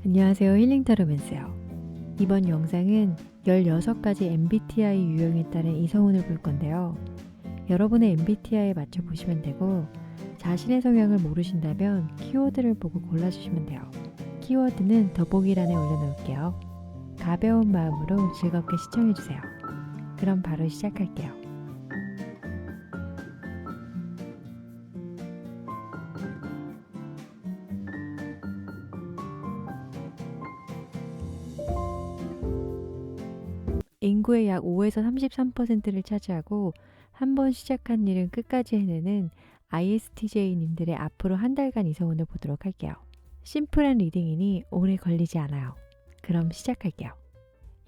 안녕하세요. 힐링타로맨스요. 이번 영상은 16가지 MBTI 유형에 따른 이성운을 볼 건데요. 여러분의 MBTI에 맞춰 보시면 되고, 자신의 성향을 모르신다면 키워드를 보고 골라주시면 돼요. 키워드는 더보기란에 올려놓을게요. 가벼운 마음으로 즐겁게 시청해주세요. 그럼 바로 시작할게요. 인구의 약 5에서 33%를 차지하고 한 번 시작한 일은 끝까지 해내는 ISTJ님들의 앞으로 한 달간 이성운을 보도록 할게요. 심플한 리딩이니 오래 걸리지 않아요. 그럼 시작할게요.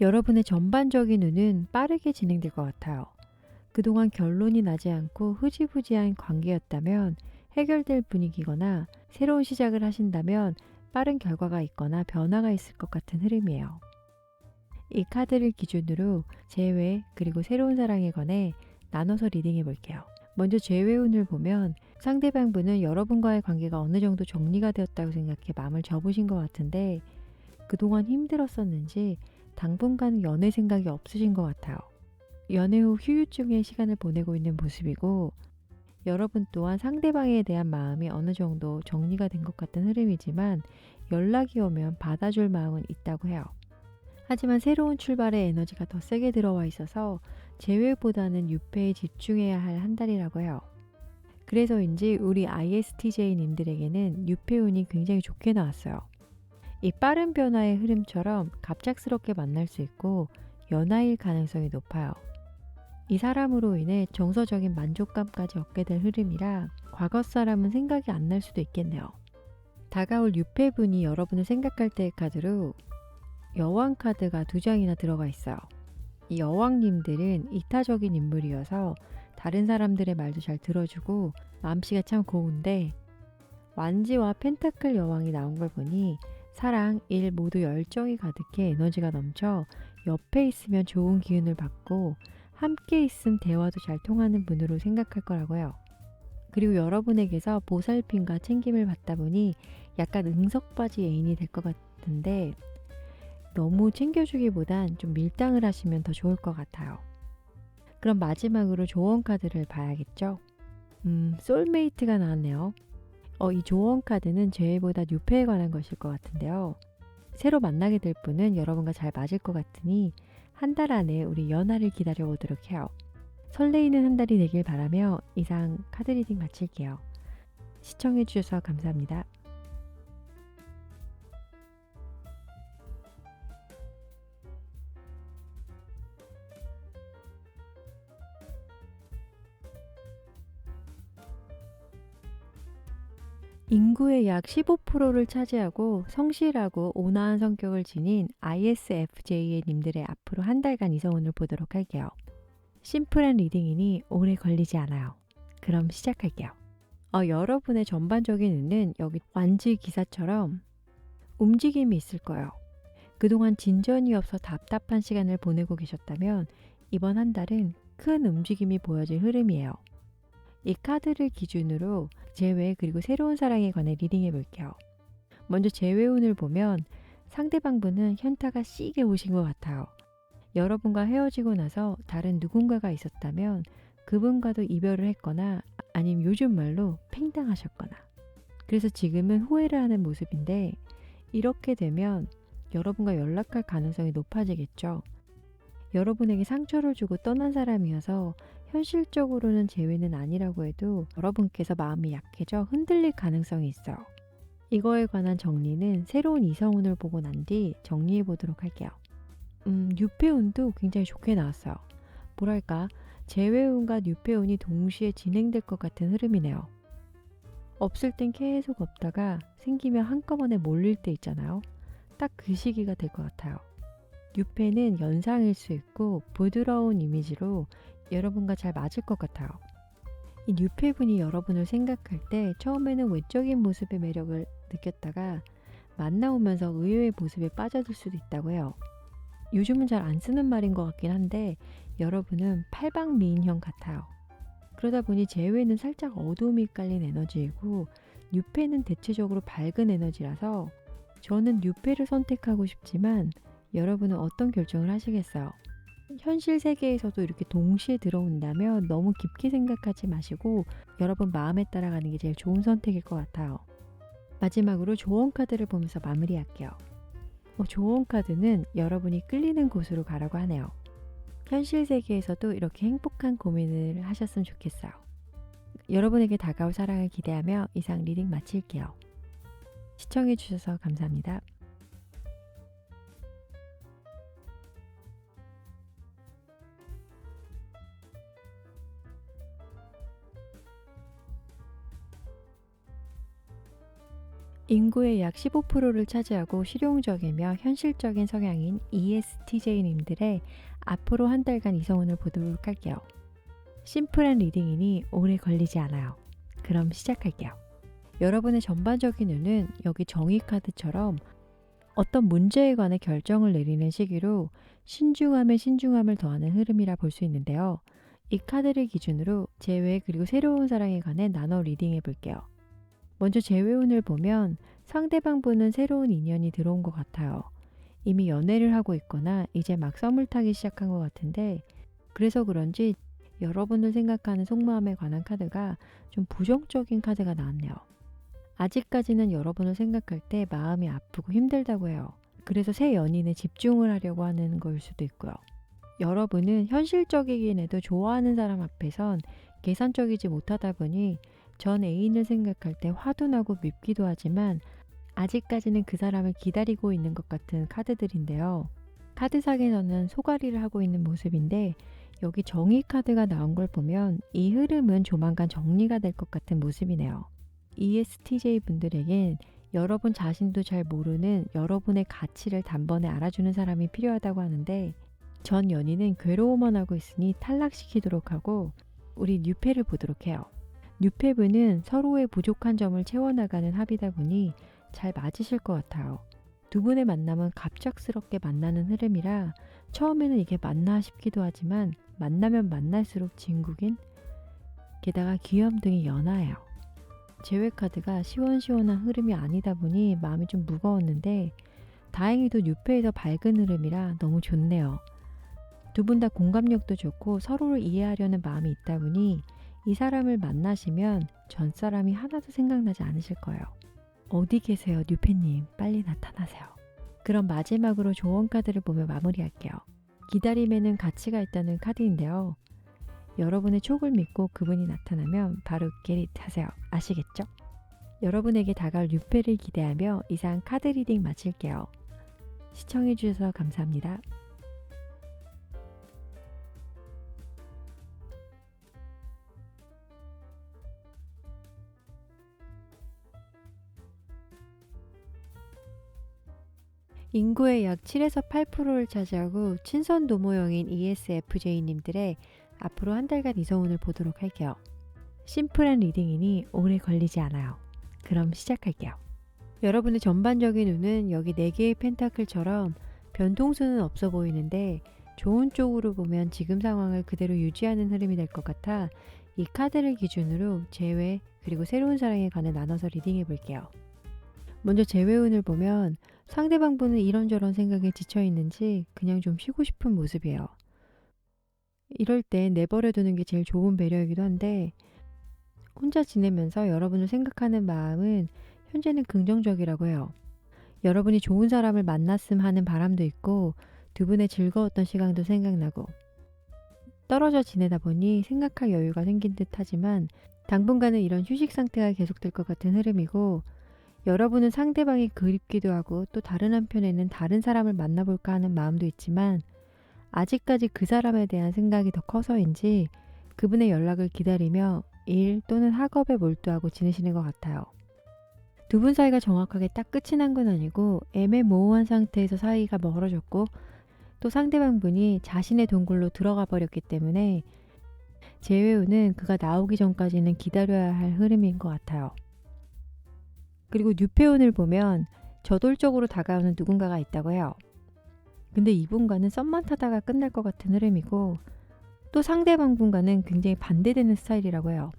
여러분의 전반적인 운은 빠르게 진행될 것 같아요. 그동안 결론이 나지 않고 흐지부지한 관계였다면 해결될 분위기거나 새로운 시작을 하신다면 빠른 결과가 있거나 변화가 있을 것 같은 흐름이에요. 이 카드를 기준으로 재회 그리고 새로운 사랑에 관해 나눠서 리딩해 볼게요. 먼저 재회운을 보면 상대방 분은 여러분과의 관계가 어느 정도 정리가 되었다고 생각해 마음을 접으신 것 같은데 그동안 힘들었었는지 당분간 연애 생각이 없으신 것 같아요. 연애 후 휴유증의 시간을 보내고 있는 모습이고 여러분 또한 상대방에 대한 마음이 어느 정도 정리가 된 것 같은 흐름이지만 연락이 오면 받아줄 마음은 있다고 해요. 하지만 새로운 출발의 에너지가 더 세게 들어와 있어서 재회보다는 유패에 집중해야 할 한 달이라고 해요. 그래서인지 우리 ISTJ님들에게는 유패운이 굉장히 좋게 나왔어요. 이 빠른 변화의 흐름처럼 갑작스럽게 만날 수 있고 연하일 가능성이 높아요. 이 사람으로 인해 정서적인 만족감까지 얻게 될 흐름이라 과거 사람은 생각이 안 날 수도 있겠네요. 다가올 유패분이 여러분을 생각할 때의 카드로 여왕 카드가 2장이나 들어가 있어요. 이 여왕님들은 이타적인 인물이어서 다른 사람들의 말도 잘 들어주고 마음씨가 참 고운데 완지와 펜타클 여왕이 나온 걸 보니 사랑, 일 모두 열정이 가득해 에너지가 넘쳐 옆에 있으면 좋은 기운을 받고 함께 있음 대화도 잘 통하는 분으로 생각할 거라고 해요. 그리고 여러분에게서 보살핌과 챙김을 받다 보니 약간 응석바지 애인이 될 것 같은데 너무 챙겨주기보단 좀 밀당을 하시면 더 좋을 것 같아요. 그럼 마지막으로 조언 카드를 봐야겠죠? 소울메이트가 나왔네요. 이 조언 카드는 재회보다 유패에 관한 것일 것 같은데요. 새로 만나게 될 분은 여러분과 잘 맞을 것 같으니 한 달 안에 우리 연하를 기다려 보도록 해요. 설레이는 한 달이 되길 바라며 이상 카드 리딩 마칠게요. 시청해주셔서 감사합니다. 인구의 약 15%를 차지하고 성실하고 온화한 성격을 지닌 ISFJ님들의 앞으로 한 달간 이성운을 보도록 할게요. 심플한 리딩이니 오래 걸리지 않아요. 그럼 시작할게요. 여러분의 전반적인 운은 여기 완지 기사처럼 움직임이 있을 거예요. 그동안 진전이 없어 답답한 시간을 보내고 계셨다면 이번 한 달은 큰 움직임이 보여질 흐름이에요. 이 카드를 기준으로 재회 그리고 새로운 사랑에 관해 리딩해 볼게요. 먼저 재회운을 보면 상대방 분은 현타가 시게 오신 것 같아요. 여러분과 헤어지고 나서 다른 누군가가 있었다면 그분과도 이별을 했거나 아니면 요즘 말로 팽당하셨거나 그래서 지금은 후회를 하는 모습인데 이렇게 되면 여러분과 연락할 가능성이 높아지겠죠. 여러분에게 상처를 주고 떠난 사람이어서 현실적으로는 재회는 아니라고 해도 여러분께서 마음이 약해져 흔들릴 가능성이 있어요. 이거에 관한 정리는 새로운 이성운을 보고 난 뒤 정리해 보도록 할게요. 유패운도 굉장히 좋게 나왔어요. 뭐랄까 재회운과 유패운이 동시에 진행될 것 같은 흐름이네요. 없을 땐 계속 없다가 생기면 한꺼번에 몰릴 때 있잖아요. 딱 그 시기가 될 것 같아요. 유패는 연상일 수 있고 부드러운 이미지로 여러분과 잘 맞을 것 같아요. 이 유패분이 여러분을 생각할 때 처음에는 외적인 모습의 매력을 느꼈다가 만나오면서 의외의 모습에 빠져들 수도 있다고 해요. 요즘은 잘 안 쓰는 말인 것 같긴 한데 여러분은 팔방미인형 같아요. 그러다 보니 재회는 살짝 어두움이 깔린 에너지이고 유패는 대체적으로 밝은 에너지라서 저는 뉴페를 선택하고 싶지만 여러분은 어떤 결정을 하시겠어요? 현실 세계에서도 이렇게 동시에 들어온다면 너무 깊게 생각하지 마시고 여러분 마음에 따라가는 게 제일 좋은 선택일 것 같아요. 마지막으로 조언 카드를 보면서 마무리할게요. 조언 카드는 여러분이 끌리는 곳으로 가라고 하네요. 현실 세계에서도 이렇게 행복한 고민을 하셨으면 좋겠어요. 여러분에게 다가올 사랑을 기대하며 이상 리딩 마칠게요. 시청해주셔서 감사합니다. 인구의 약 15%를 차지하고 실용적이며 현실적인 성향인 ESTJ님들의 앞으로 한 달간 이성운을 보도록 할게요. 심플한 리딩이니 오래 걸리지 않아요. 그럼 시작할게요. 여러분의 전반적인 운은 여기 정의 카드처럼 어떤 문제에 관해 결정을 내리는 시기로 신중함에 신중함을 더하는 흐름이라 볼 수 있는데요. 이 카드를 기준으로 재회 그리고 새로운 사랑에 관해 나눠 리딩해 볼게요. 먼저 재회운을 보면 상대방 분은 새로운 인연이 들어온 것 같아요. 이미 연애를 하고 있거나 이제 막 썸을 타기 시작한 것 같은데 그래서 그런지 여러분을 생각하는 속마음에 관한 카드가 좀 부정적인 카드가 나왔네요. 아직까지는 여러분을 생각할 때 마음이 아프고 힘들다고 해요. 그래서 새 연인에 집중을 하려고 하는 거일 수도 있고요. 여러분은 현실적이긴 해도 좋아하는 사람 앞에선 계산적이지 못하다 보니 전 애인을 생각할 때 화도 나고 밉기도 하지만 아직까지는 그 사람을 기다리고 있는 것 같은 카드들인데요. 카드상에서는 소가리를 하고 있는 모습인데 여기 정의 카드가 나온 걸 보면 이 흐름은 조만간 정리가 될 것 같은 모습이네요. ESTJ 분들에겐 여러분 자신도 잘 모르는 여러분의 가치를 단번에 알아주는 사람이 필요하다고 하는데 전 연인은 괴로워만 하고 있으니 탈락시키도록 하고 우리 뉴페를 보도록 해요. 뉴페분은 서로의 부족한 점을 채워나가는 합이다 보니 잘 맞으실 것 같아요. 두 분의 만남은 갑작스럽게 만나는 흐름이라 처음에는 이게 맞나 싶기도 하지만 만나면 만날수록 진국인 게다가 귀염둥이 연하예요. 재회 카드가 시원시원한 흐름이 아니다 보니 마음이 좀 무거웠는데 다행히도 뉴페에서 밝은 흐름이라 너무 좋네요. 두 분 다 공감력도 좋고 서로를 이해하려는 마음이 있다 보니 이 사람을 만나시면 전 사람이 하나도 생각나지 않으실 거예요. 어디 계세요, 뉴페님? 빨리 나타나세요. 그럼 마지막으로 조언 카드를 보며 마무리할게요. 기다림에는 가치가 있다는 카드인데요. 여러분의 촉을 믿고 그분이 나타나면 바로 get it 하세요. 아시겠죠? 여러분에게 다가올 뉴페를 기대하며 이상 카드 리딩 마칠게요. 시청해주셔서 감사합니다. 인구의 약 7에서 8%를 차지하고 친선 도모형인 ESFJ님들의 앞으로 한 달간 이성운을 보도록 할게요. 심플한 리딩이니 오래 걸리지 않아요. 그럼 시작할게요. 여러분의 전반적인 운은 여기 4개의 펜타클처럼 변동수는 없어 보이는데 좋은 쪽으로 보면 지금 상황을 그대로 유지하는 흐름이 될 것 같아 이 카드를 기준으로 재회 그리고 새로운 사랑에 관해 나눠서 리딩해 볼게요. 먼저 재회운을 보면 상대방 분은 이런저런 생각에 지쳐 있는지 그냥 좀 쉬고 싶은 모습이에요. 이럴 때 내버려 두는 게 제일 좋은 배려이기도 한데 혼자 지내면서 여러분을 생각하는 마음은 현재는 긍정적이라고 해요. 여러분이 좋은 사람을 만났음 하는 바람도 있고 두 분의 즐거웠던 시간도 생각나고 떨어져 지내다 보니 생각할 여유가 생긴 듯 하지만 당분간은 이런 휴식 상태가 계속될 것 같은 흐름이고 여러분은 상대방이 그립기도 하고 또 다른 한편에는 다른 사람을 만나볼까 하는 마음도 있지만 아직까지 그 사람에 대한 생각이 더 커서인지 그분의 연락을 기다리며 일 또는 학업에 몰두하고 지내시는 것 같아요. 두 분 사이가 정확하게 딱 끝이 난 건 아니고 애매모호한 상태에서 사이가 멀어졌고 또 상대방 분이 자신의 동굴로 들어가 버렸기 때문에 재회운은 그가 나오기 전까지는 기다려야 할 흐름인 것 같아요. 그리고 뉴페운을 보면 저돌적으로 다가오는 누군가가 있다고 해요. 근데 이분과는 썸만 타다가 끝날 것 같은 흐름이고 또 상대방 분과는 굉장히 반대되는 스타일이라고 해요.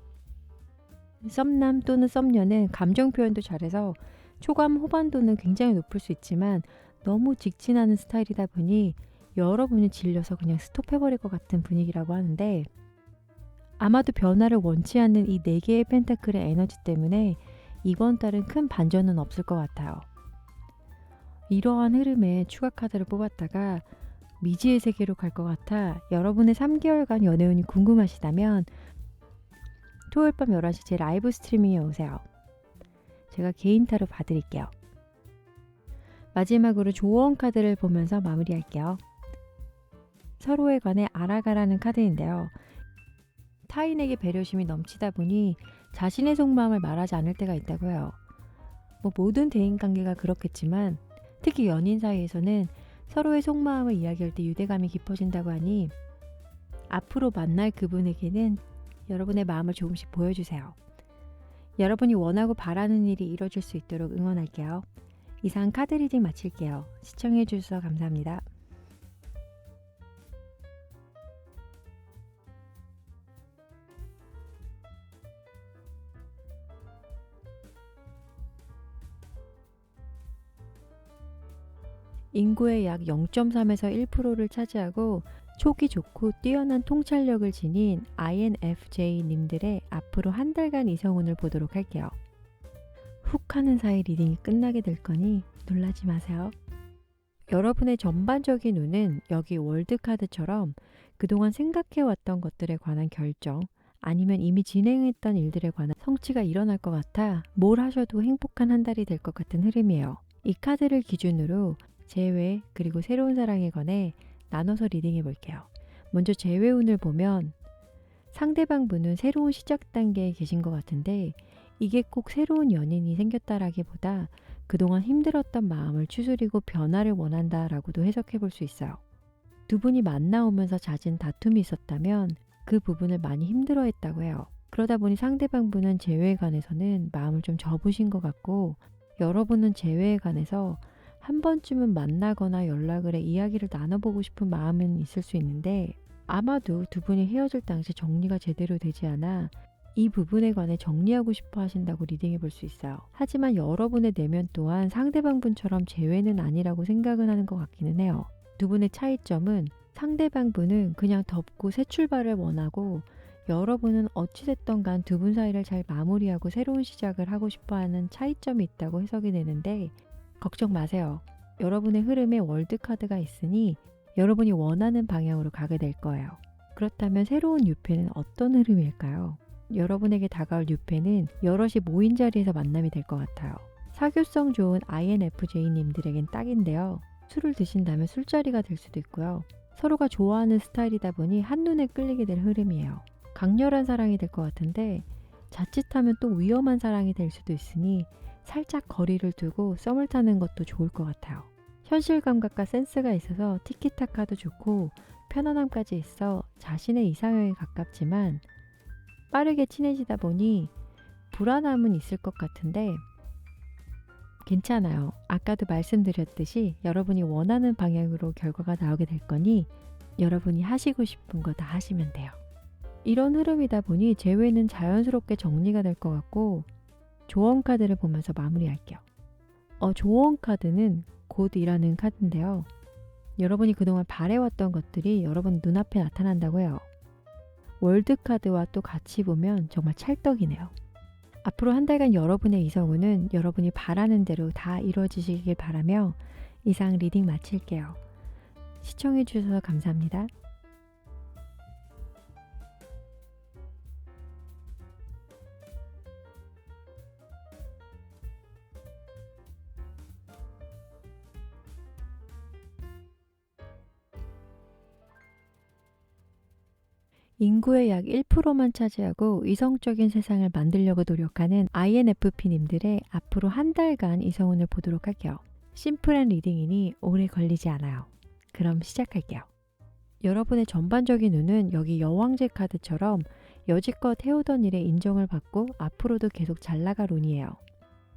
썸남 또는 썸녀는 감정 표현도 잘해서 초감 호반도는 굉장히 높을 수 있지만 너무 직진하는 스타일이다 보니 여러분이 질려서 그냥 스톱해버릴 것 같은 분위기라고 하는데, 아마도 변화를 원치 않는 이 4개의 펜타클의 에너지 때문에 이번 달은 큰 반전은 없을 것 같아요. 이러한 흐름에 추가 카드를 뽑았다가 미지의 세계로 갈 것 같아 여러분의 3개월간 연애운이 궁금하시다면 토요일 밤 11시 제 라이브 스트리밍에 오세요. 제가 개인 타로 봐드릴게요. 마지막으로 조언 카드를 보면서 마무리할게요. 서로에 관해 알아가라는 카드인데요. 타인에게 배려심이 넘치다 보니 자신의 속마음을 말하지 않을 때가 있다고 해요. 모든 대인관계가 그렇겠지만 특히 연인 사이에서는 서로의 속마음을 이야기할 때 유대감이 깊어진다고 하니 앞으로 만날 그분에게는 여러분의 마음을 조금씩 보여주세요. 여러분이 원하고 바라는 일이 이루어질 수 있도록 응원할게요. 이상 카드 리딩 마칠게요. 시청해주셔서 감사합니다. 인구의 약 0.3에서 1%를 차지하고 촉이 좋고 뛰어난 통찰력을 지닌 INFJ님들의 앞으로 한 달간 이성운을 보도록 할게요. 훅 하는 사이 리딩이 끝나게 될 거니 놀라지 마세요. 여러분의 전반적인 운은 여기 월드카드처럼 그동안 생각해왔던 것들에 관한 결정, 아니면 이미 진행했던 일들에 관한 성취가 일어날 것 같아 뭘 하셔도 행복한 한 달이 될 것 같은 흐름이에요. 이 카드를 기준으로 재회 그리고 새로운 사랑에 관해 나눠서 리딩해 볼게요. 먼저 재회 운을 보면 상대방 분은 새로운 시작 단계에 계신 것 같은데, 이게 꼭 새로운 연인이 생겼다라기보다 그동안 힘들었던 마음을 추스리고 변화를 원한다라고도 해석해 볼 수 있어요. 두 분이 만나오면서 잦은 다툼이 있었다면 그 부분을 많이 힘들어했다고 해요. 그러다 보니 상대방 분은 재회에 관해서는 마음을 좀 접으신 것 같고, 여러분은 재회에 관해서 한 번쯤은 만나거나 연락을 해 이야기를 나눠보고 싶은 마음은 있을 수 있는데, 아마도 두 분이 헤어질 당시 정리가 제대로 되지 않아 이 부분에 관해 정리하고 싶어 하신다고 리딩해 볼 수 있어요. 하지만 여러분의 내면 또한 상대방 분처럼 재회는 아니라고 생각은 하는 것 같기는 해요. 두 분의 차이점은 상대방 분은 그냥 덮고 새 출발을 원하고, 여러분은 어찌됐던 간 두 분 사이를 잘 마무리하고 새로운 시작을 하고 싶어 하는 차이점이 있다고 해석이 되는데, 걱정 마세요. 여러분의 흐름에 월드카드가 있으니 여러분이 원하는 방향으로 가게 될 거예요. 그렇다면 새로운 유패는 어떤 흐름일까요? 여러분에게 다가올 유패는 여럿이 모인 자리에서 만남이 될 것 같아요. 사교성 좋은 INFJ님들에겐 딱인데요. 술을 드신다면 술자리가 될 수도 있고요. 서로가 좋아하는 스타일이다 보니 한눈에 끌리게 될 흐름이에요. 강렬한 사랑이 될 것 같은데 자칫하면 또 위험한 사랑이 될 수도 있으니 살짝 거리를 두고 썸을 타는 것도 좋을 것 같아요. 현실 감각과 센스가 있어서 티키타카도 좋고 편안함까지 있어 자신의 이상형에 가깝지만 빠르게 친해지다 보니 불안함은 있을 것 같은데 괜찮아요. 아까도 말씀드렸듯이 여러분이 원하는 방향으로 결과가 나오게 될 거니 여러분이 하시고 싶은 거 다 하시면 돼요. 이런 흐름이다 보니 재회는 자연스럽게 정리가 될 것 같고, 조언 카드를 보면서 마무리할게요. 조언 카드는 곧이라는 카드인데요. 여러분이 그동안 바래왔던 것들이 여러분 눈앞에 나타난다고 해요. 월드 카드와 또 같이 보면 정말 찰떡이네요. 앞으로 한 달간 여러분의 이성운은 여러분이 바라는 대로 다 이루어지시길 바라며 이상 리딩 마칠게요. 시청해 주셔서 감사합니다. 인구의 약 1%만 차지하고 이성적인 세상을 만들려고 노력하는 INFP님들의 앞으로 한 달간 이성운을 보도록 할게요. 심플한 리딩이니 오래 걸리지 않아요. 그럼 시작할게요. 여러분의 전반적인 운은 여기 여왕제 카드처럼 여지껏 해오던 일에 인정을 받고 앞으로도 계속 잘 나갈 운이에요.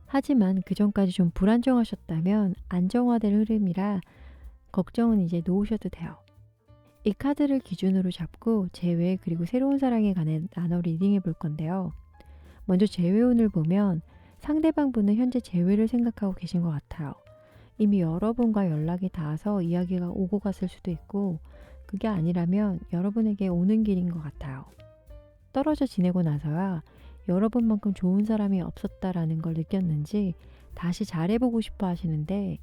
하지만 그 전까지 좀 불안정하셨다면 안정화될 흐름이라 걱정은 이제 놓으셔도 돼요. 이 카드를 기준으로 잡고 재회 그리고 새로운 사랑에 관해 나눠 리딩해 볼 건데요. 먼저 재회운을 보면 상대방 분은 현재 재회를 생각하고 계신 것 같아요. 이미 여러분과 연락이 닿아서 이야기가 오고 갔을 수도 있고 그게 아니라면 여러분에게 오는 길인 것 같아요. 떨어져 지내고 나서야 여러분만큼 좋은 사람이 없었다라는 걸 느꼈는지 다시 잘해보고 싶어 하시는데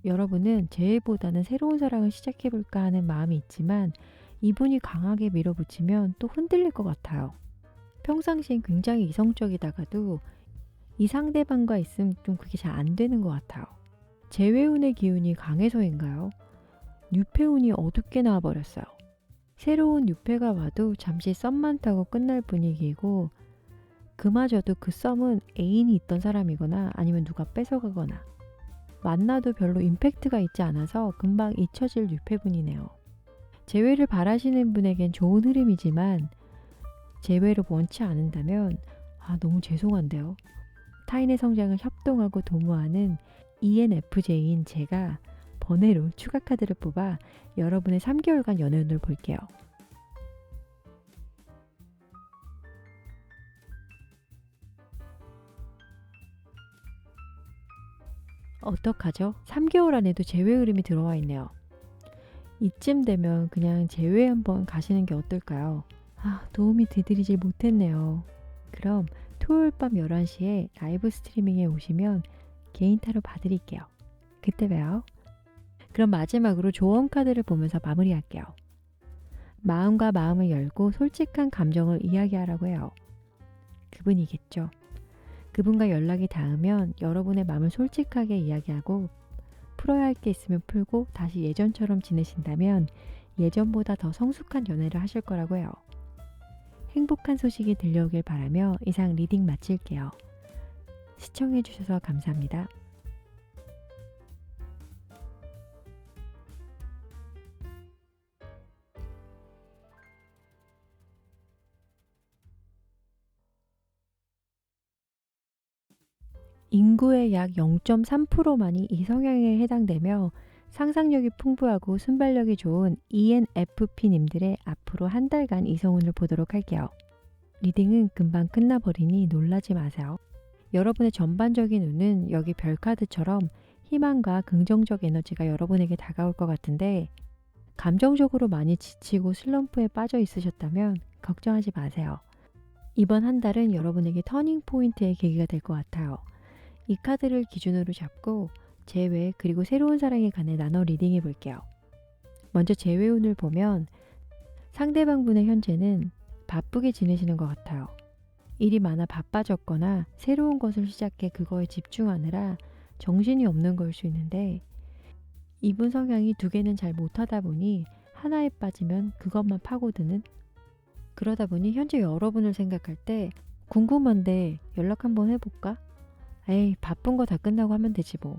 여러분은 재회보다는 새로운 사랑을 시작해볼까 하는 마음이 있지만 이분이 강하게 밀어붙이면 또 흔들릴 것 같아요. 평상시엔 굉장히 이성적이다가도 이 상대방과 있으면 좀 그게 잘 안 되는 것 같아요. 재회운의 기운이 강해서인가요? 뉴페운이 어둡게 나와버렸어요. 새로운 뉴페가 와도 잠시 썸만 타고 끝날 분위기이고 그마저도 그 썸은 애인이 있던 사람이거나 아니면 누가 뺏어가거나 만나도 별로 임팩트가 있지 않아서 금방 잊혀질 뉴페분이네요. 재회를 바라시는 분에겐 좋은 흐름이지만 재회를 원치 않는다면 너무 죄송한데요. 타인의 성장을 협동하고 도모하는 ENFJ인 제가 번외로 추가 카드를 뽑아 여러분의 3개월간 연애운을 볼게요. 어떡하죠? 3개월 안에도 재회 흐름이 들어와 있네요. 이쯤 되면 그냥 재회 한번 가시는 게 어떨까요? 도움이 되드리질 못했네요. 그럼 토요일 밤 11시에 라이브 스트리밍에 오시면 개인 타로 봐드릴게요. 그때 봬요. 그럼 마지막으로 조언 카드를 보면서 마무리할게요. 마음과 마음을 열고 솔직한 감정을 이야기하라고 해요. 그분이겠죠. 그분과 연락이 닿으면 여러분의 마음을 솔직하게 이야기하고 풀어야 할 게 있으면 풀고 다시 예전처럼 지내신다면 예전보다 더 성숙한 연애를 하실 거라고 해요. 행복한 소식이 들려오길 바라며 이상 리딩 마칠게요. 시청해주셔서 감사합니다. 인구의 약 0.3%만이 이 성향에 해당되며 상상력이 풍부하고 순발력이 좋은 ENFP님들의 앞으로 한 달간 이성운을 보도록 할게요. 리딩은 금방 끝나버리니 놀라지 마세요. 여러분의 전반적인 운은 여기 별카드처럼 희망과 긍정적 에너지가 여러분에게 다가올 것 같은데 감정적으로 많이 지치고 슬럼프에 빠져 있으셨다면 걱정하지 마세요. 이번 한 달은 여러분에게 터닝 포인트의 계기가 될 것 같아요. 이 카드를 기준으로 잡고 재회 그리고 새로운 사랑에 관해 나눠 리딩해 볼게요. 먼저 재회운을 보면 상대방분의 현재는 바쁘게 지내시는 것 같아요. 일이 많아 바빠졌거나 새로운 것을 시작해 그거에 집중하느라 정신이 없는 걸 수 있는데 이분 성향이 두 개는 잘 못하다 보니 하나에 빠지면 그것만 파고드는 그러다 보니 현재 여러분을 생각할 때 궁금한데 연락 한번 해볼까? 에이 바쁜 거 다 끝나고 하면 되지 뭐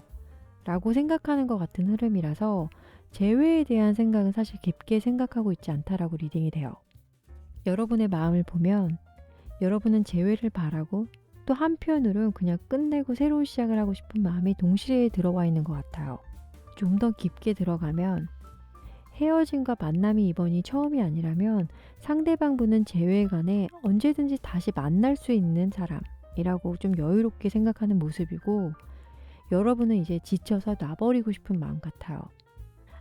라고 생각하는 것 같은 흐름이라서 재회에 대한 생각은 사실 깊게 생각하고 있지 않다라고 리딩이 돼요. 여러분의 마음을 보면 여러분은 재회를 바라고 또 한편으로는 그냥 끝내고 새로운 시작을 하고 싶은 마음이 동시에 들어와 있는 것 같아요. 좀 더 깊게 들어가면 헤어짐과 만남이 이번이 처음이 아니라면 상대방분은 재회 간에 언제든지 다시 만날 수 있는 사람이라고 좀 여유롭게 생각하는 모습이고 여러분은 이제 지쳐서 놔버리고 싶은 마음 같아요.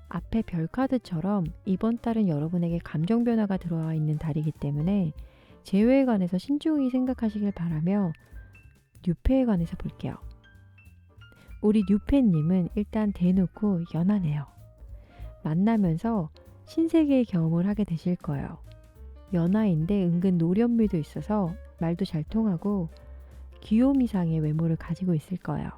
앞에 별카드처럼 이번 달은 여러분에게 감정 변화가 들어와 있는 달이기 때문에 재회에 관해서 신중히 생각하시길 바라며 뉴페에 관해서 볼게요. 우리 뉴페님은 일단 대놓고 연하네요. 만나면서 신세계의 경험을 하게 되실 거예요. 연하인데 은근 노련미도 있어서 말도 잘 통하고 귀요미상의 외모를 가지고 있을 거예요.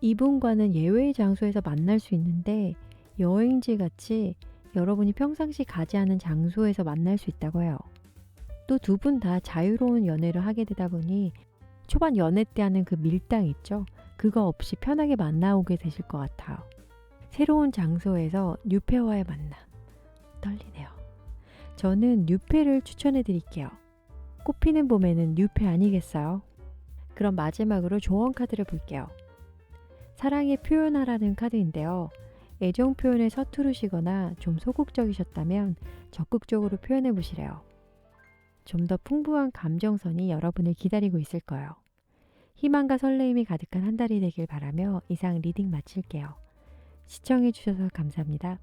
이분과는 예외의 장소에서 만날 수 있는데 여행지 같이 여러분이 평상시 가지 않은 장소에서 만날 수 있다고 해요. 또 두 분 다 자유로운 연애를 하게 되다 보니 초반 연애 때 하는 그 밀당 있죠? 그거 없이 편하게 만나오게 되실 것 같아요. 새로운 장소에서 뉴페와의 만남. 떨리네요. 저는 뉴페를 추천해 드릴게요. 꽃피는 봄에는 뉴페 아니겠어요? 그럼 마지막으로 조언 카드를 볼게요. 사랑에 표현하라는 카드인데요. 애정 표현에 서투르시거나 좀 소극적이셨다면 적극적으로 표현해 보시래요. 좀 더 풍부한 감정선이 여러분을 기다리고 있을 거예요. 희망과 설레임이 가득한 한 달이 되길 바라며 이상 리딩 마칠게요. 시청해주셔서 감사합니다.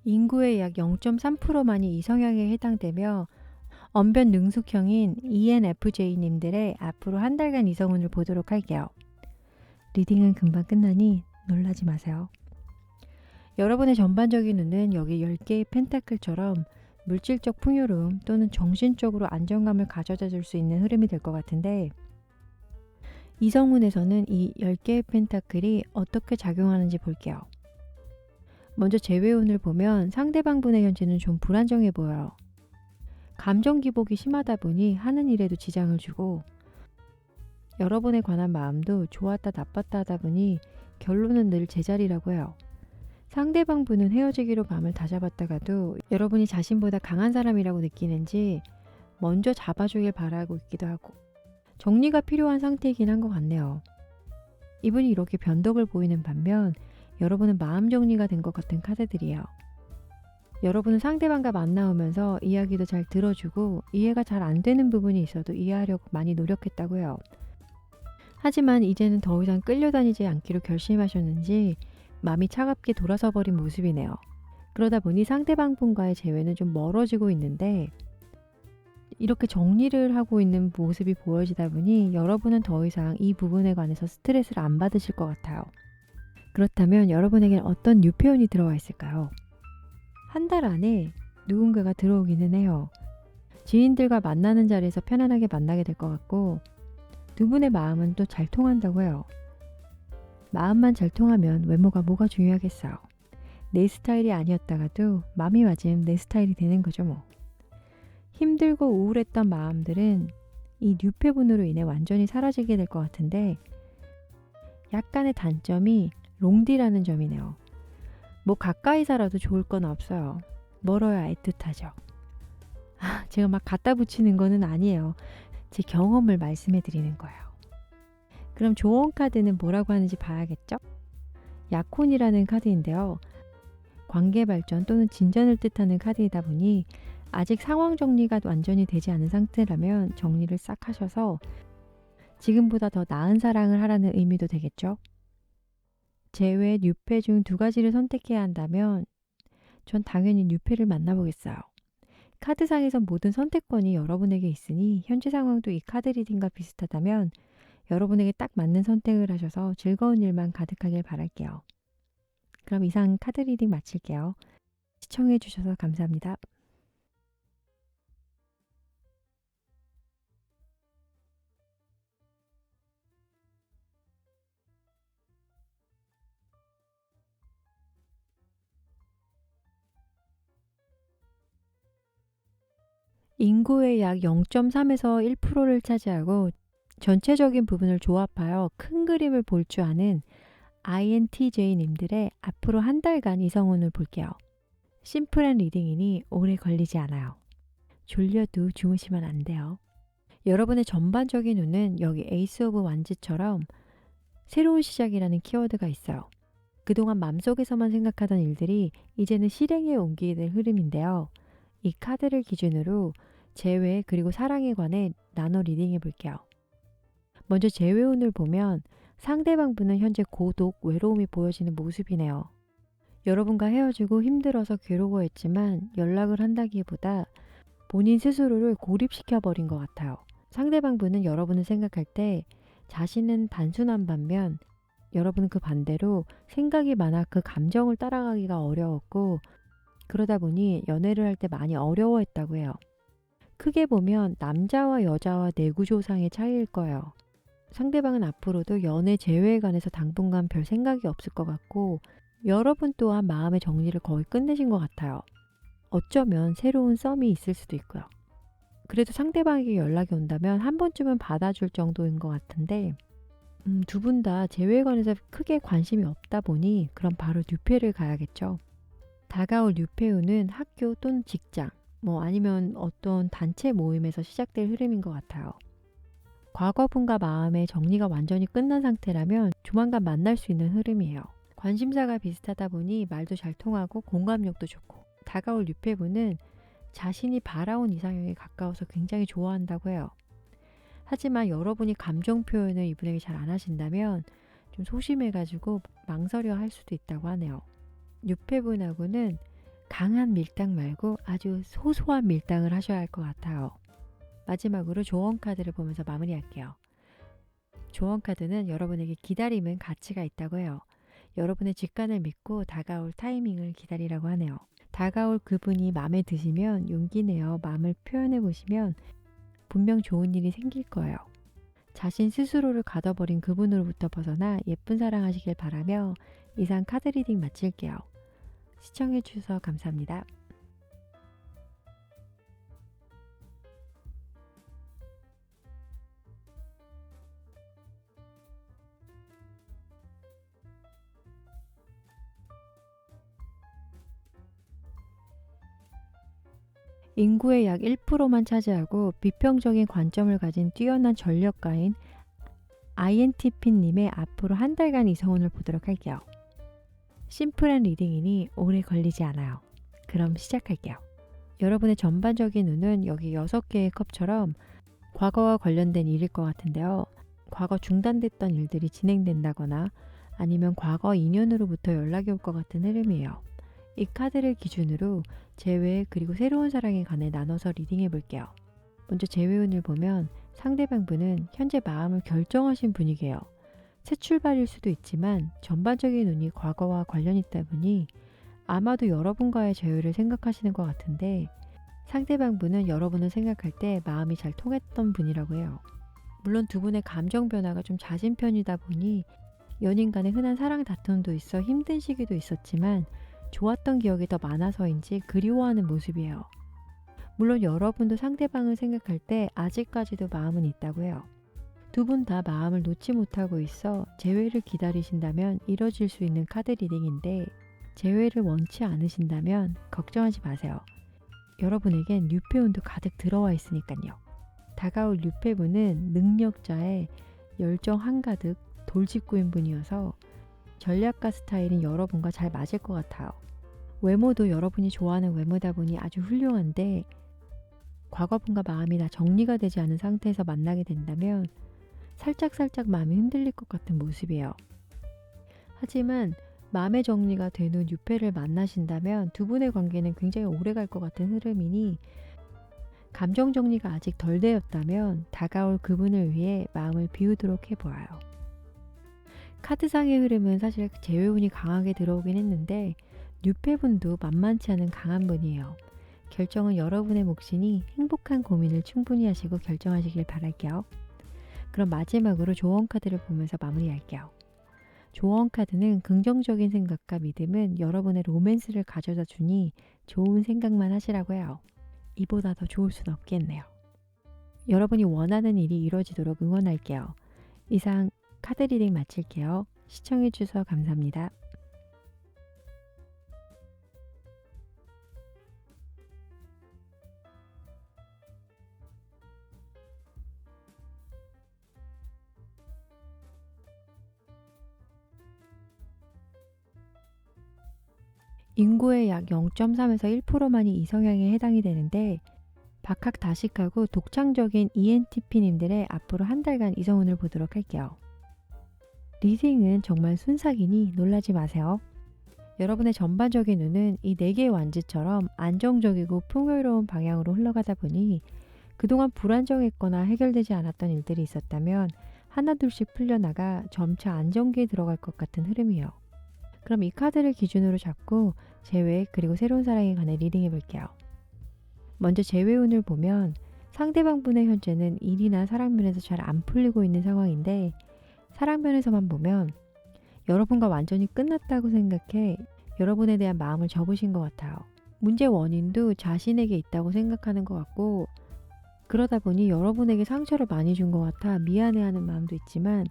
인구의 약 0.3%만이 이성향에 해당되며 언변 능숙형인 ENFJ님들의 앞으로 한 달간 이성운을 보도록 할게요. 리딩은 금방 끝나니 놀라지 마세요. 여러분의 전반적인 운은 여기 10개의 펜타클처럼 물질적 풍요로움 또는 정신적으로 안정감을 가져다 줄 수 있는 흐름이 될 것 같은데, 이성운에서는 이 10개의 펜타클이 어떻게 작용하는지 볼게요. 먼저 재회운을 보면 상대방 분의 현재는 좀 불안정해 보여요. 감정 기복이 심하다 보니 하는 일에도 지장을 주고, 여러분에 관한 마음도 좋았다 나빴다 하다 보니 결론은 늘 제자리라고 해요. 상대방 분은 헤어지기로 마음을 다잡았다가도 여러분이 자신보다 강한 사람이라고 느끼는지 먼저 잡아주길 바라고 있기도 하고, 정리가 필요한 상태이긴 한 것 같네요. 이분이 이렇게 변덕을 보이는 반면 여러분은 마음 정리가 된 것 같은 카드들이에요. 여러분은 상대방과 만나오면서 이야기도 잘 들어주고 이해가 잘 안 되는 부분이 있어도 이해하려고 많이 노력했다고 해요. 하지만 이제는 더 이상 끌려다니지 않기로 결심하셨는지 마음이 차갑게 돌아서 버린 모습이네요. 그러다 보니 상대방 분과의 재회는 좀 멀어지고 있는데, 이렇게 정리를 하고 있는 모습이 보여지다 보니 여러분은 더 이상 이 부분에 관해서 스트레스를 안 받으실 것 같아요. 그렇다면 여러분에겐 어떤 뉴페온이 들어와 있을까요? 한 달 안에 누군가가 들어오기는 해요. 지인들과 만나는 자리에서 편안하게 만나게 될 것 같고, 두 분의 마음은 또 잘 통한다고 해요. 마음만 잘 통하면 외모가 뭐가 중요하겠어요. 내 스타일이 아니었다가도 마음이 맞으면 내 스타일이 되는 거죠 뭐. 힘들고 우울했던 마음들은 이 뉴페분으로 인해 완전히 사라지게 될 것 같은데, 약간의 단점이 롱디라는 점이네요. 뭐 가까이 살아도 좋을 건 없어요. 멀어야 애틋하죠. 제가 막 갖다 붙이는 거는 아니에요. 제 경험을 말씀해 드리는 거예요. 그럼 조언 카드는 뭐라고 하는지 봐야겠죠? 약혼이라는 카드인데요. 관계 발전 또는 진전을 뜻하는 카드이다 보니 아직 상황 정리가 완전히 되지 않은 상태라면 정리를 싹 하셔서 지금보다 더 나은 사랑을 하라는 의미도 되겠죠? 재회, 뉴페 중 두 가지를 선택해야 한다면 전 당연히 뉴페를 만나보겠어요. 카드상에서 모든 선택권이 여러분에게 있으니 현재 상황도 이 카드 리딩과 비슷하다면 여러분에게 딱 맞는 선택을 하셔서 즐거운 일만 가득하길 바랄게요. 그럼 이상 카드 리딩 마칠게요. 시청해 주셔서 감사합니다. 인구의 약 0.3에서 1%를 차지하고 전체적인 부분을 조합하여 큰 그림을 볼 줄 아는 INTJ님들의 앞으로 한 달간 이성운을 볼게요. 심플한 리딩이니 오래 걸리지 않아요. 졸려도 주무시면 안 돼요. 여러분의 전반적인 운은 여기 에이스 오브 완즈처럼 새로운 시작이라는 키워드가 있어요. 그동안 맘속에서만 생각하던 일들이 이제는 실행에 옮기게 될 흐름인데요. 이 카드를 기준으로 재회 그리고 사랑에 관해 나눠 리딩해 볼게요. 먼저 재회운을 보면 상대방 분은 현재 고독, 외로움이 보여지는 모습이네요. 여러분과 헤어지고 힘들어서 괴로워했지만 연락을 한다기보다 본인 스스로를 고립시켜버린 것 같아요. 상대방 분은 여러분을 생각할 때 자신은 단순한 반면 여러분은 그 반대로 생각이 많아 그 감정을 따라가기가 어려웠고, 그러다 보니 연애를 할 때 많이 어려워했다고 해요. 크게 보면 남자와 여자와 내구조상의 차이일 거예요. 상대방은 앞으로도 연애 재회에 관해서 당분간 별 생각이 없을 것 같고, 여러분 또한 마음의 정리를 거의 끝내신 것 같아요. 어쩌면 새로운 썸이 있을 수도 있고요. 그래도 상대방에게 연락이 온다면 한 번쯤은 받아줄 정도인 것 같은데, 두 분 다 재회에 관해서 크게 관심이 없다 보니 그럼 바로 뉴페를 가야겠죠. 다가올 뉴페운은 학교 또는 직장, 아니면 어떤 단체 모임에서 시작될 흐름인 것 같아요. 과거분과 마음의 정리가 완전히 끝난 상태라면 조만간 만날 수 있는 흐름이에요. 관심사가 비슷하다 보니 말도 잘 통하고 공감력도 좋고, 다가올 뉴페분은 자신이 바라온 이상형에 가까워서 굉장히 좋아한다고 해요. 하지만 여러분이 감정 표현을 이분에게 잘 안 하신다면 좀 소심해가지고 망설여 할 수도 있다고 하네요. 뉴페분하고는 강한 밀당 말고 아주 소소한 밀당을 하셔야 할 것 같아요. 마지막으로 조언 카드를 보면서 마무리할게요. 조언 카드는 여러분에게 기다림은 가치가 있다고 해요. 여러분의 직관을 믿고 다가올 타이밍을 기다리라고 하네요. 다가올 그분이 마음에 드시면 용기 내어 마음을 표현해 보시면 분명 좋은 일이 생길 거예요. 자신 스스로를 가둬버린 그분으로부터 벗어나 예쁜 사랑하시길 바라며 이상 카드 리딩 마칠게요. 시청해 주셔서 감사합니다. 인구의 약 1%만 차지하고 비평적인 관점을 가진 뛰어난 전력가인 INTP님의 앞으로 한 달간 이성운을 보도록 할게요. 심플한 리딩이니 오래 걸리지 않아요. 그럼 시작할게요. 여러분의 전반적인 운은 여기 6개의 컵처럼 과거와 관련된 일일 것 같은데요. 과거 중단됐던 일들이 진행된다거나 아니면 과거 인연으로부터 연락이 올 것 같은 흐름이에요. 이 카드를 기준으로 재회 그리고 새로운 사랑에 관해 나눠서 리딩해 볼게요. 먼저 재회운을 보면 상대방분은 현재 마음을 결정하신 분이게요. 새 출발일 수도 있지만 전반적인 운이 과거와 관련 있다 보니 아마도 여러분과의 재회를 생각하시는 것 같은데, 상대방분은 여러분을 생각할 때 마음이 잘 통했던 분이라고 해요. 물론 두 분의 감정 변화가 좀 잦은 편이다 보니 연인 간의 흔한 사랑 다툼도 있어 힘든 시기도 있었지만 좋았던 기억이 더 많아서인지 그리워하는 모습이에요. 물론 여러분도 상대방을 생각할 때 아직까지도 마음은 있다고 해요. 두 분 다 마음을 놓지 못하고 있어 재회를 기다리신다면 이뤄질 수 있는 카드 리딩인데, 재회를 원치 않으신다면 걱정하지 마세요. 여러분에겐 뉴페운도 가득 들어와 있으니까요. 다가올 뉴페분은 능력자의 열정 한가득 돌직구인 분이어서 전략가 스타일인 여러분과 잘 맞을 것 같아요. 외모도 여러분이 좋아하는 외모다 보니 아주 훌륭한데, 과거분과 마음이 다 정리가 되지 않은 상태에서 만나게 된다면 살짝 마음이 흔들릴 것 같은 모습이에요. 하지만 마음의 정리가 된 후 뉴페를 만나신다면 두 분의 관계는 굉장히 오래 갈 것 같은 흐름이니, 감정 정리가 아직 덜 되었다면 다가올 그분을 위해 마음을 비우도록 해보아요. 카드상의 흐름은 사실 재회운이 강하게 들어오긴 했는데 뉴페분도 만만치 않은 강한 분이에요. 결정은 여러분의 몫이니 행복한 고민을 충분히 하시고 결정하시길 바랄게요. 그럼 마지막으로 조언 카드를 보면서 마무리할게요. 조언 카드는 긍정적인 생각과 믿음은 여러분의 로맨스를 가져다 주니 좋은 생각만 하시라고 해요. 이보다 더 좋을 수는 없겠네요. 여러분이 원하는 일이 이루어지도록 응원할게요. 이상 카드 리딩 마칠게요. 시청해주셔서 감사합니다. 인구의 약 0.3에서 1%만이 이성향에 해당이 되는데, 박학다식하고 독창적인 ENTP님들의 앞으로 한 달간 이성운을 보도록 할게요. 리딩은 정말 순삭이니 놀라지 마세요. 여러분의 전반적인 운은 이 4개의 완즈처럼 안정적이고 풍요로운 방향으로 흘러가다 보니 그동안 불안정했거나 해결되지 않았던 일들이 있었다면 하나둘씩 풀려나가 점차 안정기에 들어갈 것 같은 흐름이에요. 그럼 이 카드를 기준으로 잡고 재회 그리고 새로운 사랑에 관해 리딩해 볼게요. 먼저 재회운을 보면 상대방분의 현재는 일이나 사랑면에서 잘 안 풀리고 있는 상황인데, 사랑면에서만 보면 여러분과 완전히 끝났다고 생각해 여러분에 대한 마음을 접으신 것 같아요. 문제 원인도 자신에게 있다고 생각하는 것 같고, 그러다 보니 여러분에게 상처를 많이 준 것 같아 미안해하는 마음도 있지만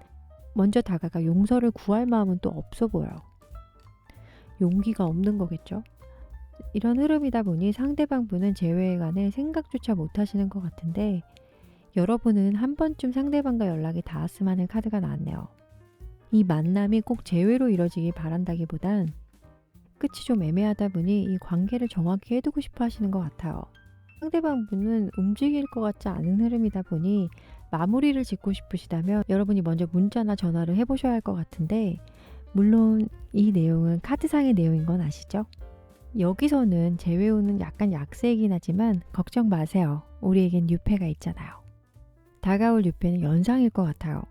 먼저 다가가 용서를 구할 마음은 또 없어 보여요. 용기가 없는 거겠죠? 이런 흐름이다 보니 상대방 분은 재회에 관해 생각조차 못 하시는 것 같은데, 여러분은 한 번쯤 상대방과 연락이 닿았으면 하는 카드가 나왔네요. 이 만남이 꼭 재회로 이뤄지길 바란다기보단 끝이 좀 애매하다 보니 이 관계를 정확히 해두고 싶어 하시는 것 같아요. 상대방 분은 움직일 것 같지 않은 흐름이다 보니 마무리를 짓고 싶으시다면 여러분이 먼저 문자나 전화를 해보셔야 할 것 같은데, 물론 이 내용은 카드상의 내용인 건 아시죠? 여기서는 재회오는 약간 약세이긴 하지만 걱정 마세요. 우리에겐 유패가 있잖아요. 다가올 유패는 연상일 것 같아요.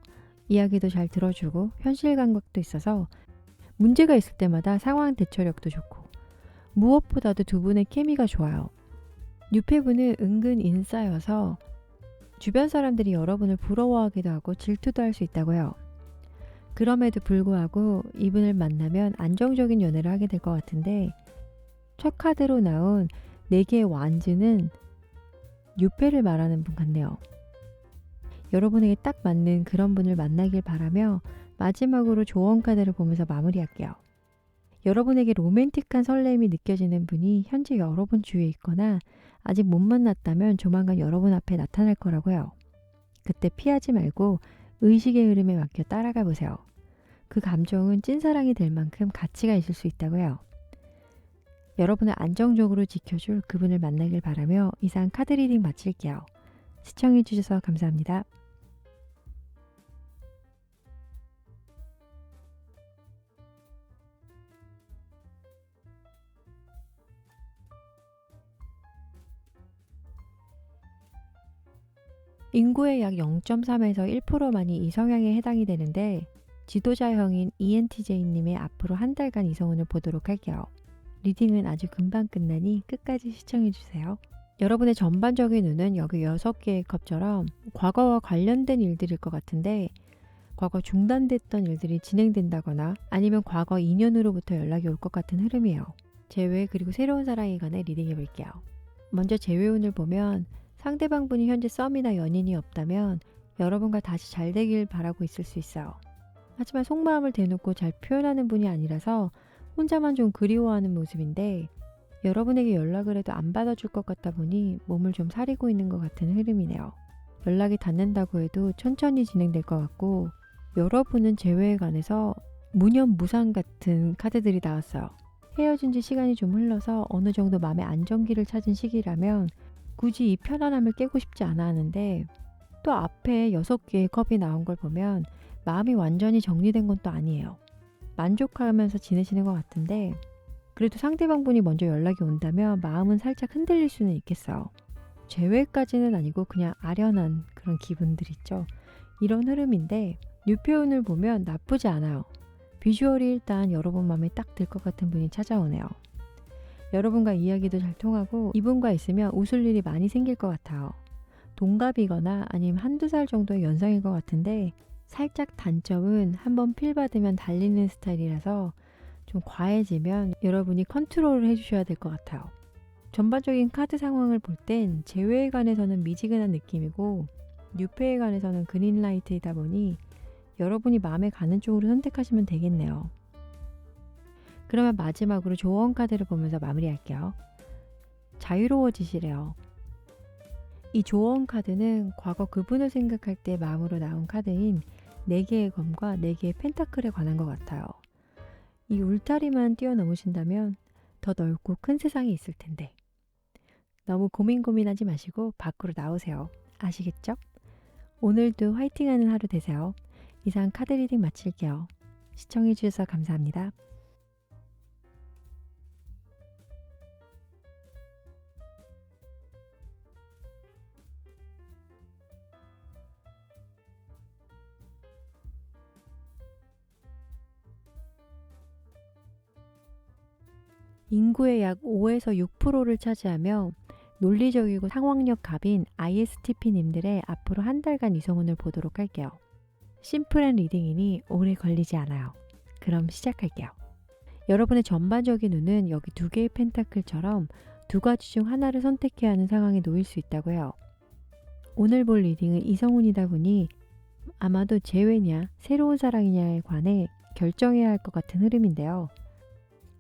이야기도 잘 들어주고 현실 감각도 있어서 문제가 있을 때마다 상황 대처력도 좋고, 무엇보다도 두 분의 케미가 좋아요. 유패분은 은근 인싸여서 주변 사람들이 여러분을 부러워하기도 하고 질투도 할 수 있다고 해요. 그럼에도 불구하고 이분을 만나면 안정적인 연애를 하게 될 것 같은데, 첫 카드로 나온 4개의 완즈는 유패를 말하는 분 같네요. 여러분에게 딱 맞는 그런 분을 만나길 바라며 마지막으로 조언 카드를 보면서 마무리할게요. 여러분에게 로맨틱한 설렘이 느껴지는 분이 현재 여러분 주위에 있거나 아직 못 만났다면 조만간 여러분 앞에 나타날 거라고 해요. 그때 피하지 말고 의식의 흐름에 맡겨 따라가 보세요. 그 감정은 찐사랑이 될 만큼 가치가 있을 수 있다고 해요. 여러분을 안정적으로 지켜줄 그분을 만나길 바라며 이상 카드 리딩 마칠게요. 시청해주셔서 감사합니다. 인구의 약 0.3에서 1%만이 이 성향에 해당이 되는데, 지도자형인 ENTJ님의 앞으로 한 달간 이성운을 보도록 할게요. 리딩은 아주 금방 끝나니 끝까지 시청해주세요. 여러분의 전반적인 운은 여기 6개의 컵처럼 과거와 관련된 일들일 것 같은데, 과거 중단됐던 일들이 진행된다거나 아니면 과거 인연으로부터 연락이 올 것 같은 흐름이에요. 재회 그리고 새로운 사랑에 관해 리딩해 볼게요. 먼저 재회운을 보면 상대방 분이 현재 썸이나 연인이 없다면 여러분과 다시 잘 되길 바라고 있을 수 있어요. 하지만 속마음을 대놓고 잘 표현하는 분이 아니라서 혼자만 좀 그리워하는 모습인데, 여러분에게 연락을 해도 안 받아줄 것 같다 보니 몸을 좀 사리고 있는 것 같은 흐름이네요. 연락이 닿는다고 해도 천천히 진행될 것 같고, 여러분은 재회에 관해서 무념무상 같은 카드들이 나왔어요. 헤어진 지 시간이 좀 흘러서 어느 정도 마음의 안정기를 찾은 시기라면 굳이 이 편안함을 깨고 싶지 않아 하는데, 또 앞에 6개의 컵이 나온 걸 보면 마음이 완전히 정리된 건 또 아니에요. 만족하면서 지내시는 것 같은데, 그래도 상대방 분이 먼저 연락이 온다면 마음은 살짝 흔들릴 수는 있겠어요. 재회까지는 아니고 그냥 아련한 그런 기분들 있죠. 이런 흐름인데, 뉴페운을 보면 나쁘지 않아요. 비주얼이 일단 여러분 마음에 딱 들 것 같은 분이 찾아오네요. 여러분과 이야기도 잘 통하고 이분과 있으면 웃을 일이 많이 생길 것 같아요. 동갑이거나 아니면 한두 살 정도의 연상일 것 같은데, 살짝 단점은 한번 필 받으면 달리는 스타일이라서 좀 과해지면 여러분이 컨트롤을 해주셔야 될 것 같아요. 전반적인 카드 상황을 볼 땐 재회에 관해서는 미지근한 느낌이고 뉴페에 관해서는 그린라이트이다 보니 여러분이 마음에 가는 쪽으로 선택하시면 되겠네요. 그러면 마지막으로 조언 카드를 보면서 마무리할게요. 자유로워지시래요. 이 조언 카드는 과거 그분을 생각할 때 마음으로 나온 카드인 4개의 검과 4개의 펜타클에 관한 것 같아요. 이 울타리만 뛰어넘으신다면 더 넓고 큰 세상이 있을 텐데, 너무 고민하지 마시고 밖으로 나오세요. 아시겠죠? 오늘도 화이팅하는 하루 되세요. 이상 카드 리딩 마칠게요. 시청해주셔서 감사합니다. 인구의 약 5에서 6%를 차지하며 논리적이고 상황력 갑인 ISTP님들의 앞으로 한 달간 이성운을 보도록 할게요. 심플한 리딩이니 오래 걸리지 않아요. 그럼 시작할게요. 여러분의 전반적인 운은 여기 2개의 펜타클처럼 2가지 중 하나를 선택해야 하는 상황에 놓일 수 있다고 해요. 오늘 볼 리딩은 이성운이다 보니 아마도 재회냐 새로운 사랑이냐에 관해 결정해야 할 것 같은 흐름인데요.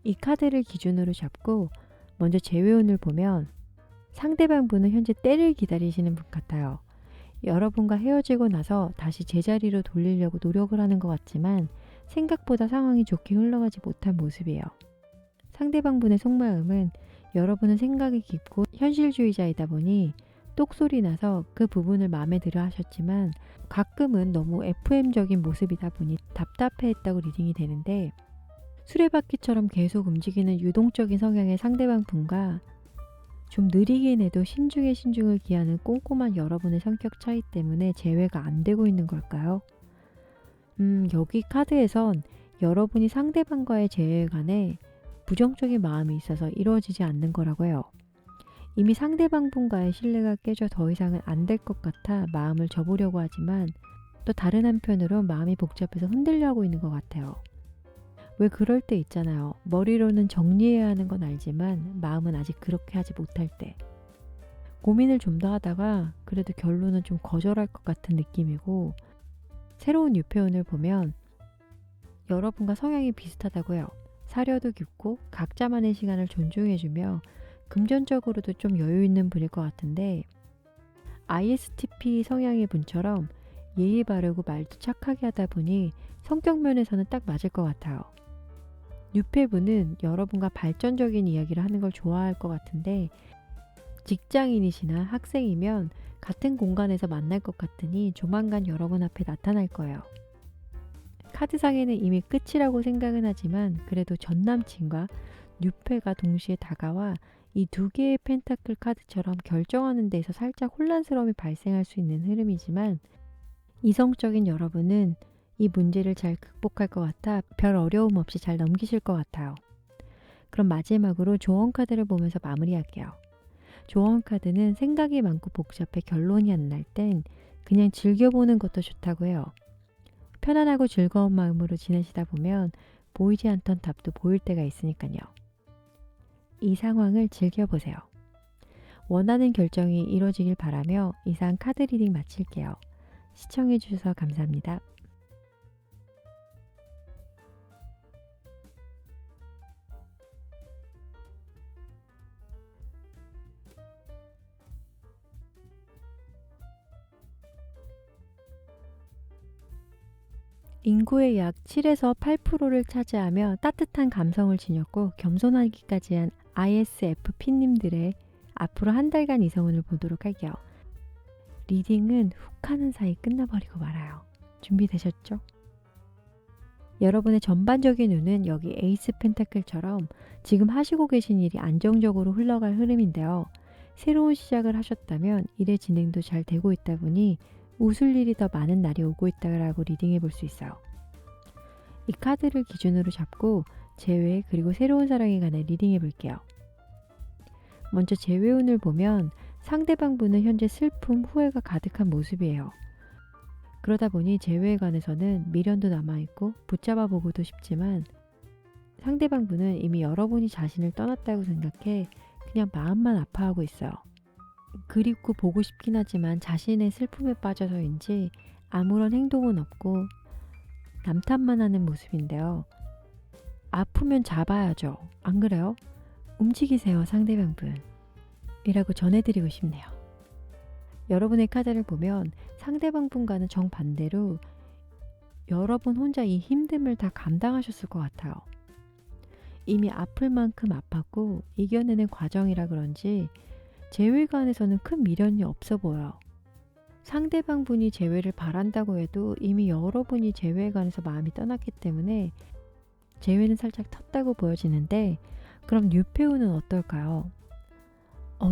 이 카드를 기준으로 잡고 먼저 재회운을 보면 상대방 분은 현재 때를 기다리시는 분 같아요. 여러분과 헤어지고 나서 다시 제자리로 돌리려고 노력을 하는 것 같지만 생각보다 상황이 좋게 흘러가지 못한 모습이에요. 상대방분의 속마음은 여러분은 생각이 깊고 현실주의자이다 보니 똑소리 나서 그 부분을 마음에 들어 하셨지만 가끔은 너무 FM적인 모습이다 보니 답답해했다고 리딩이 되는데, 수레바퀴처럼 계속 움직이는 유동적인 성향의 상대방분과 좀 느리긴 해도 신중에 신중을 기하는 꼼꼼한 여러분의 성격 차이 때문에 재회가 안 되고 있는 걸까요? 여기 카드에선 여러분이 상대방과의 재회 간에 부정적인 마음이 있어서 이루어지지 않는 거라고 해요. 이미 상대방분과의 신뢰가 깨져 더 이상은 안 될 것 같아 마음을 접으려고 하지만 또 다른 한편으론 마음이 복잡해서 흔들려하고 있는 것 같아요. 왜 그럴 때 있잖아요. 머리로는 정리해야 하는 건 알지만 마음은 아직 그렇게 하지 못할 때. 고민을 좀 더 하다가 그래도 결론은 좀 거절할 것 같은 느낌이고, 새로운 유폐운을 보면 여러분과 성향이 비슷하다고 해요. 사려도 깊고 각자만의 시간을 존중해주며 금전적으로도 좀 여유 있는 분일 것 같은데, ISTP 성향의 분처럼 예의 바르고 말도 착하게 하다 보니 성격 면에서는 딱 맞을 것 같아요. 유폐분은 여러분과 발전적인 이야기를 하는 걸 좋아할 것 같은데, 직장인이시나 학생이면 같은 공간에서 만날 것 같으니 조만간 여러분 앞에 나타날 거예요. 카드상에는 이미 끝이라고 생각은 하지만 그래도 전남친과 유폐가 동시에 다가와 이 두 개의 펜타클 카드처럼 결정하는 데에서 살짝 혼란스러움이 발생할 수 있는 흐름이지만, 이성적인 여러분은 이 문제를 잘 극복할 것 같아 별 어려움 없이 잘 넘기실 것 같아요. 그럼 마지막으로 조언 카드를 보면서 마무리할게요. 조언 카드는 생각이 많고 복잡해 결론이 안 날 땐 그냥 즐겨보는 것도 좋다고 해요. 편안하고 즐거운 마음으로 지내시다 보면 보이지 않던 답도 보일 때가 있으니까요. 이 상황을 즐겨보세요. 원하는 결정이 이루어지길 바라며 이상 카드 리딩 마칠게요. 시청해주셔서 감사합니다. 인구의 약 7에서 8%를 차지하며 따뜻한 감성을 지녔고 겸손하기까지 한 ISFP님들의 앞으로 한 달간 이성운을 보도록 할게요. 리딩은 훅 하는 사이 끝나버리고 말아요. 준비되셨죠? 여러분의 전반적인 운은 여기 에이스 펜타클처럼 지금 하시고 계신 일이 안정적으로 흘러갈 흐름인데요. 새로운 시작을 하셨다면 일의 진행도 잘 되고 있다 보니 웃을 일이 더 많은 날이 오고 있다고 리딩해 볼 수 있어요. 이 카드를 기준으로 잡고 재회 그리고 새로운 사랑에 관해 리딩해 볼게요. 먼저 재회운을 보면 상대방 분은 현재 슬픔, 후회가 가득한 모습이에요. 그러다 보니 재회에 관해서는 미련도 남아있고 붙잡아 보고도 싶지만 상대방 분은 이미 여러분이 자신을 떠났다고 생각해 그냥 마음만 아파하고 있어요. 그립고 보고 싶긴 하지만 자신의 슬픔에 빠져서인지 아무런 행동은 없고 남탓만 하는 모습인데요. 아프면 잡아야죠. 안 그래요? 움직이세요, 상대방분. 이라고 전해드리고 싶네요. 여러분의 카드를 보면 상대방분과는 정반대로 여러분 혼자 이 힘듦을 다 감당하셨을 것 같아요. 이미 아플 만큼 아팠고 이겨내는 과정이라 그런지 재회관에서는 큰 미련이 없어 보여요. 상대방 분이 재회를 바란다고 해도 이미 여러분이 재회관에서 마음이 떠났기 때문에 재회는 살짝 텄다고 보여지는데, 그럼 뉴페우는 어떨까요?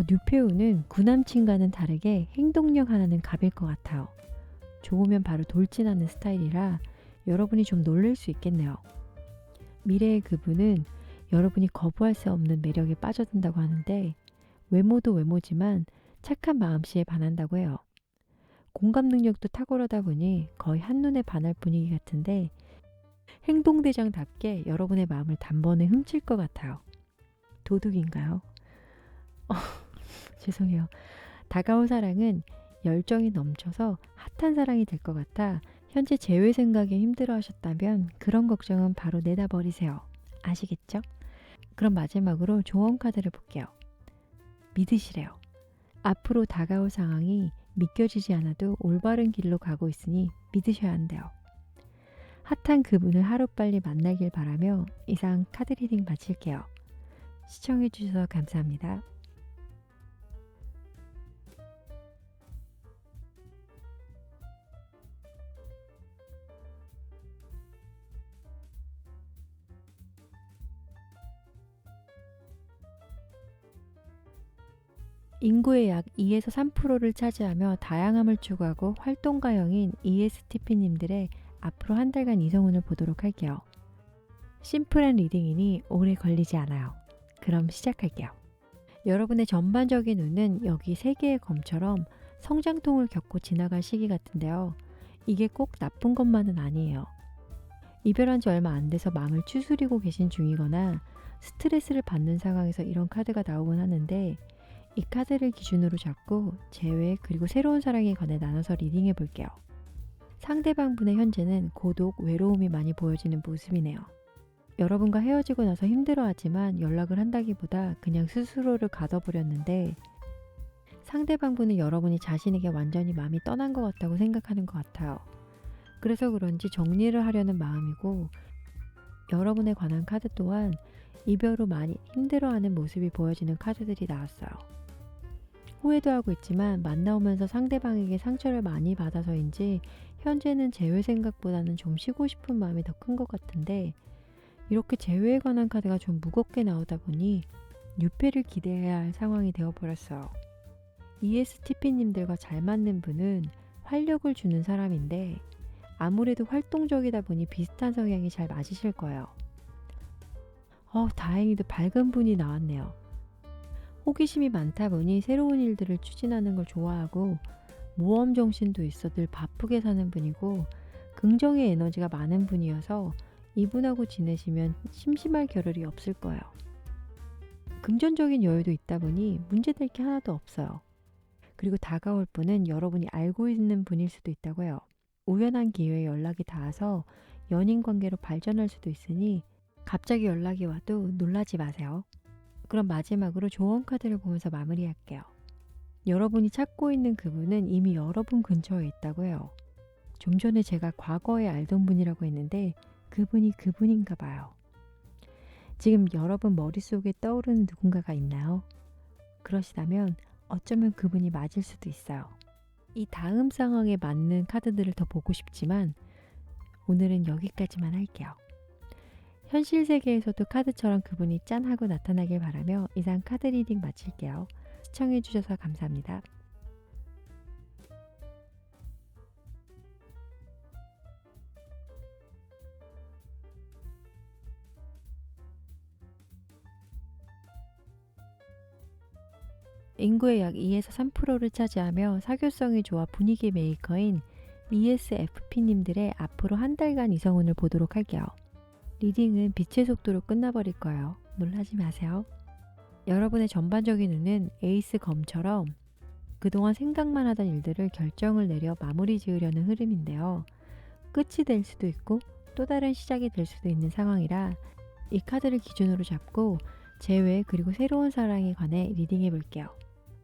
뉴페우는 구남친과는 다르게 행동력 하나는 갑일 것 같아요. 좋으면 바로 돌진하는 스타일이라 여러분이 좀 놀랄 수 있겠네요. 미래의 그분은 여러분이 거부할 수 없는 매력에 빠져든다고 하는데, 외모도 외모지만 착한 마음씨에 반한다고 해요. 공감 능력도 탁월하다 보니 거의 한눈에 반할 분위기 같은데, 행동대장답게 여러분의 마음을 단번에 훔칠 것 같아요. 도둑인가요? 죄송해요. 다가올 사랑은 열정이 넘쳐서 핫한 사랑이 될 것 같아 현재 재회 생각에 힘들어 하셨다면 그런 걱정은 바로 내다버리세요. 아시겠죠? 그럼 마지막으로 조언 카드를 볼게요. 믿으시래요. 앞으로 다가올 상황이 믿겨지지 않아도 올바른 길로 가고 있으니 믿으셔야 한대요. 핫한 그분을 하루빨리 만나길 바라며 이상 카드 리딩 마칠게요. 시청해주셔서 감사합니다. 인구의 약 2에서 3%를 차지하며 다양함을 추구하고 활동가형인 ESTP님들의 앞으로 한 달간 이성운을 보도록 할게요. 심플한 리딩이니 오래 걸리지 않아요. 그럼 시작할게요. 여러분의 전반적인 운은 여기 3개의 검처럼 성장통을 겪고 지나갈 시기 같은데요. 이게 꼭 나쁜 것만은 아니에요. 이별한 지 얼마 안 돼서 마음을 추스리고 계신 중이거나 스트레스를 받는 상황에서 이런 카드가 나오곤 하는데, 이 카드를 기준으로 잡고 재회 그리고 새로운 사랑에 관해 나눠서 리딩해 볼게요. 상대방 분의 현재는 고독, 외로움이 많이 보여지는 모습이네요. 여러분과 헤어지고 나서 힘들어하지만 연락을 한다기보다 그냥 스스로를 가둬버렸는데, 상대방 분은 여러분이 자신에게 완전히 마음이 떠난 것 같다고 생각하는 것 같아요. 그래서 그런지 정리를 하려는 마음이고, 여러분에 관한 카드 또한 이별 후 많이 힘들어하는 모습이 보여지는 카드들이 나왔어요. 후회도 하고 있지만 만나오면서 상대방에게 상처를 많이 받아서인지 현재는 재회 생각보다는 좀 쉬고 싶은 마음이 더 큰 것 같은데, 이렇게 재회에 관한 카드가 좀 무겁게 나오다 보니 유패를 기대해야 할 상황이 되어버렸어요. ESTP님들과 잘 맞는 분은 활력을 주는 사람인데 아무래도 활동적이다 보니 비슷한 성향이 잘 맞으실 거예요. 다행히도 밝은 분이 나왔네요. 호기심이 많다 보니 새로운 일들을 추진하는 걸 좋아하고 모험 정신도 있어 늘 바쁘게 사는 분이고 긍정의 에너지가 많은 분이어서 이분하고 지내시면 심심할 겨를이 없을 거예요. 금전적인 여유도 있다 보니 문제될 게 하나도 없어요. 그리고 다가올 분은 여러분이 알고 있는 분일 수도 있다고 해요. 우연한 기회에 연락이 닿아서 연인 관계로 발전할 수도 있으니 갑자기 연락이 와도 놀라지 마세요. 그럼 마지막으로 조언 카드를 보면서 마무리할게요. 여러분이 찾고 있는 그분은 이미 여러분 근처에 있다고 해요. 좀 전에 제가 과거에 알던 분이라고 했는데 그분이 그분인가 봐요. 지금 여러분 머릿속에 떠오르는 누군가가 있나요? 그러시다면 어쩌면 그분이 맞을 수도 있어요. 이 다음 상황에 맞는 카드들을 더 보고 싶지만 오늘은 여기까지만 할게요. 현실 세계에서도 카드처럼 그분이 짠 하고 나타나길 바라며 이상 카드 리딩 마칠게요. 시청해주셔서 감사합니다. 인구의 약 2에서 3%를 차지하며 사교성이 좋아 분위기 메이커인 ESFP님들의 앞으로 한 달간 이성운을 보도록 할게요. 리딩은 빛의 속도로 끝나버릴 거예요. 놀라지 마세요. 여러분의 전반적인 운은 에이스 검처럼 그동안 생각만 하던 일들을 결정을 내려 마무리 지으려는 흐름인데요. 끝이 될 수도 있고 또 다른 시작이 될 수도 있는 상황이라 이 카드를 기준으로 잡고 재회 그리고 새로운 사랑에 관해 리딩해 볼게요.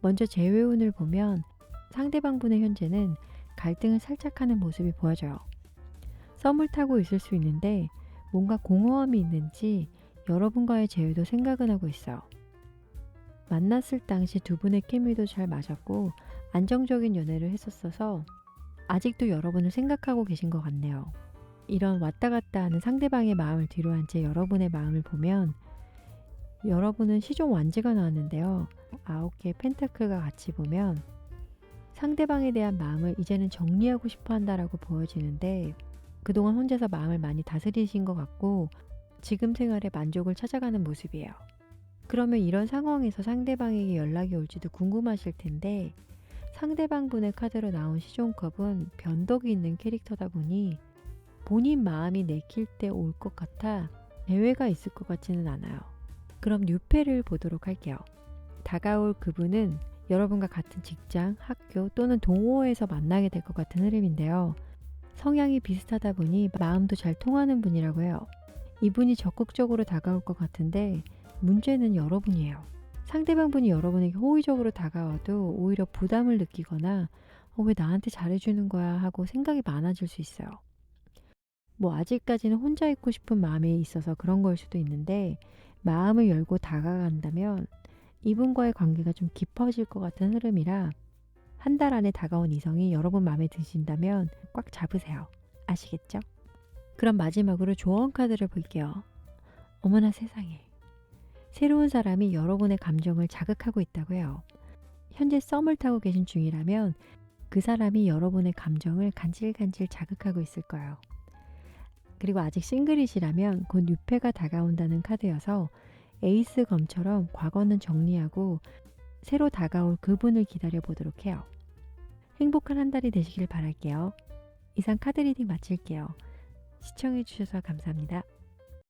먼저 재회 운을 보면 상대방 분의 현재는 갈등을 살짝 하는 모습이 보여져요. 썸을 타고 있을 수 있는데 뭔가 공허함이 있는지 여러분과의 재회도 생각은 하고 있어요. 만났을 당시 두 분의 케미도 잘 맞았고 안정적인 연애를 했었어서 아직도 여러분을 생각하고 계신 것 같네요. 이런 왔다 갔다 하는 상대방의 마음을 뒤로한 채 여러분의 마음을 보면 여러분은 시종 완지가 나왔는데요. 9개의 펜타클과 같이 보면 상대방에 대한 마음을 이제는 정리하고 싶어 한다라고 보여지는데 그동안 혼자서 마음을 많이 다스리신 것 같고 지금 생활에 만족을 찾아가는 모습이에요. 그러면 이런 상황에서 상대방에게 연락이 올지도 궁금하실 텐데 상대방 분의 카드로 나온 시종컵은 변덕이 있는 캐릭터다 보니 본인 마음이 내킬 때 올 것 같아 재회가 있을 것 같지는 않아요. 그럼 뉴페를 보도록 할게요. 다가올 그분은 여러분과 같은 직장, 학교 또는 동호회에서 만나게 될 것 같은 흐름인데요. 성향이 비슷하다 보니 마음도 잘 통하는 분이라고 해요. 이분이 적극적으로 다가올 것 같은데 문제는 여러분이에요. 상대방 분이 여러분에게 호의적으로 다가와도 오히려 부담을 느끼거나 왜 나한테 잘해주는 거야 하고 생각이 많아질 수 있어요. 뭐 아직까지는 혼자 있고 싶은 마음이 있어서 그런 걸 수도 있는데 마음을 열고 다가간다면 이분과의 관계가 좀 깊어질 것 같은 흐름이라 한 달 안에 다가온 이성이 여러분 마음에 드신다면 꽉 잡으세요. 아시겠죠? 그럼 마지막으로 조언 카드를 볼게요. 어머나 세상에. 새로운 사람이 여러분의 감정을 자극하고 있다고 해요. 현재 썸을 타고 계신 중이라면 그 사람이 여러분의 감정을 간질간질 자극하고 있을 거예요. 그리고 아직 싱글이시라면 곧 유패가 다가온다는 카드여서 에이스 검처럼 과거는 정리하고 새로 다가올 그분을 기다려 보도록 해요. 행복한 한 달이 되시길 바랄게요. 이상 카드 리딩 마칠게요. 시청해 주셔서 감사합니다.